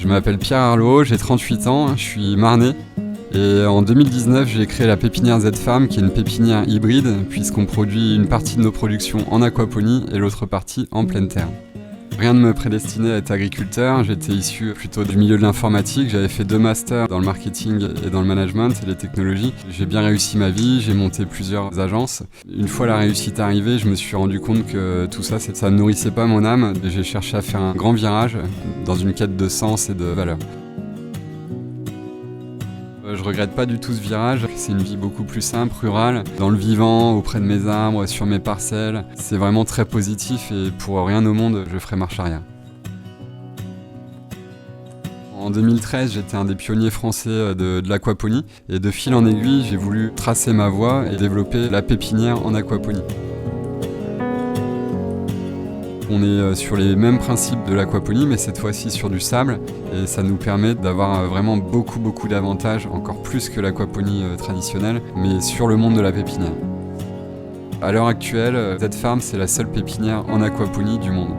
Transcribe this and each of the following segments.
Je m'appelle Pierre Arlot, j'ai 38 ans, je suis marnais. Et en 2019, j'ai créé la pépinière Z-Farm, qui est une pépinière hybride, puisqu'on produit une partie de nos productions en aquaponie et l'autre partie en pleine terre. Rien ne me prédestinait à être agriculteur, j'étais issu plutôt du milieu de l'informatique, j'avais fait 2 masters dans le marketing et dans le management et les technologies. J'ai bien réussi ma vie, j'ai monté plusieurs agences. Une fois la réussite arrivée, je me suis rendu compte que tout ça, ça ne nourrissait pas mon âme. J'ai cherché à faire un grand virage dans une quête de sens et de valeur. Je regrette pas du tout ce virage, c'est une vie beaucoup plus simple, rurale, dans le vivant, auprès de mes arbres, sur mes parcelles. C'est vraiment très positif et pour rien au monde, je ferai marche arrière. En 2013, j'étais un des pionniers français de l'aquaponie et de fil en aiguille, j'ai voulu tracer ma voie et développer la pépinière en aquaponie. On est sur les mêmes principes de l'aquaponie, mais cette fois-ci sur du sable, et ça nous permet d'avoir vraiment beaucoup d'avantages, encore plus que l'aquaponie traditionnelle, mais sur le monde de la pépinière. À l'heure actuelle, Z-Farm, c'est la seule pépinière en aquaponie du monde.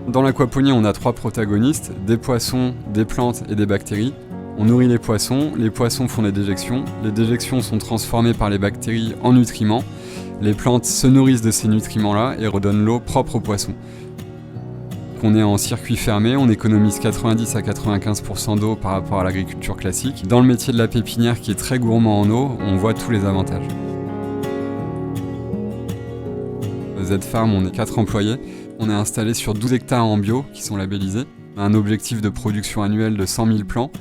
Dans l'aquaponie, on a 3 protagonistes, des poissons, des plantes et des bactéries. On nourrit les poissons font des déjections, les déjections sont transformées par les bactéries en nutriments. Les plantes se nourrissent de ces nutriments-là et redonnent l'eau propre aux poissons. On est en circuit fermé, on économise 90 à 95% d'eau par rapport à l'agriculture classique. Dans le métier de la pépinière qui est très gourmand en eau, on voit tous les avantages. Z-Farm, on est 4 employés. On est installé sur 12 hectares en bio qui sont labellisés. On a un objectif de production annuelle de 100 000 plants.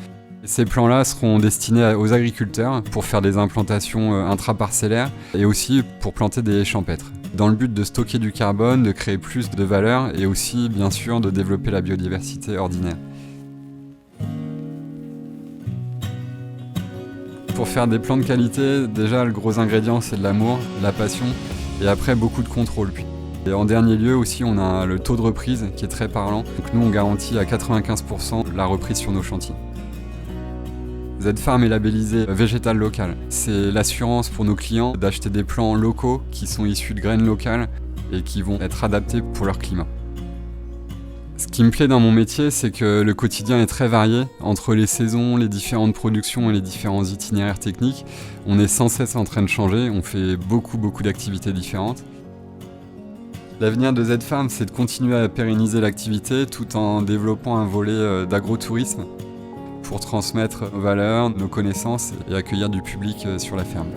Et ces plants-là seront destinés aux agriculteurs pour faire des implantations intraparcellaires et aussi pour planter des haies champêtres, dans le but de stocker du carbone, de créer plus de valeur et aussi, bien sûr, de développer la biodiversité ordinaire. Pour faire des plants de qualité, déjà le gros ingrédient c'est de l'amour, de la passion et après beaucoup de contrôle. Et en dernier lieu aussi, on a le taux de reprise qui est très parlant. Donc nous, on garantit à 95% la reprise sur nos chantiers. Z-Farm est labellisé végétal local. C'est l'assurance pour nos clients d'acheter des plants locaux qui sont issus de graines locales et qui vont être adaptés pour leur climat. Ce qui me plaît dans mon métier, c'est que le quotidien est très varié. Entre les saisons, les différentes productions et les différents itinéraires techniques, on est sans cesse en train de changer, on fait beaucoup d'activités différentes. L'avenir de Z-Farm, c'est de continuer à pérenniser l'activité tout en développant un volet d'agrotourisme pour transmettre nos valeurs, nos connaissances et accueillir du public sur la ferme.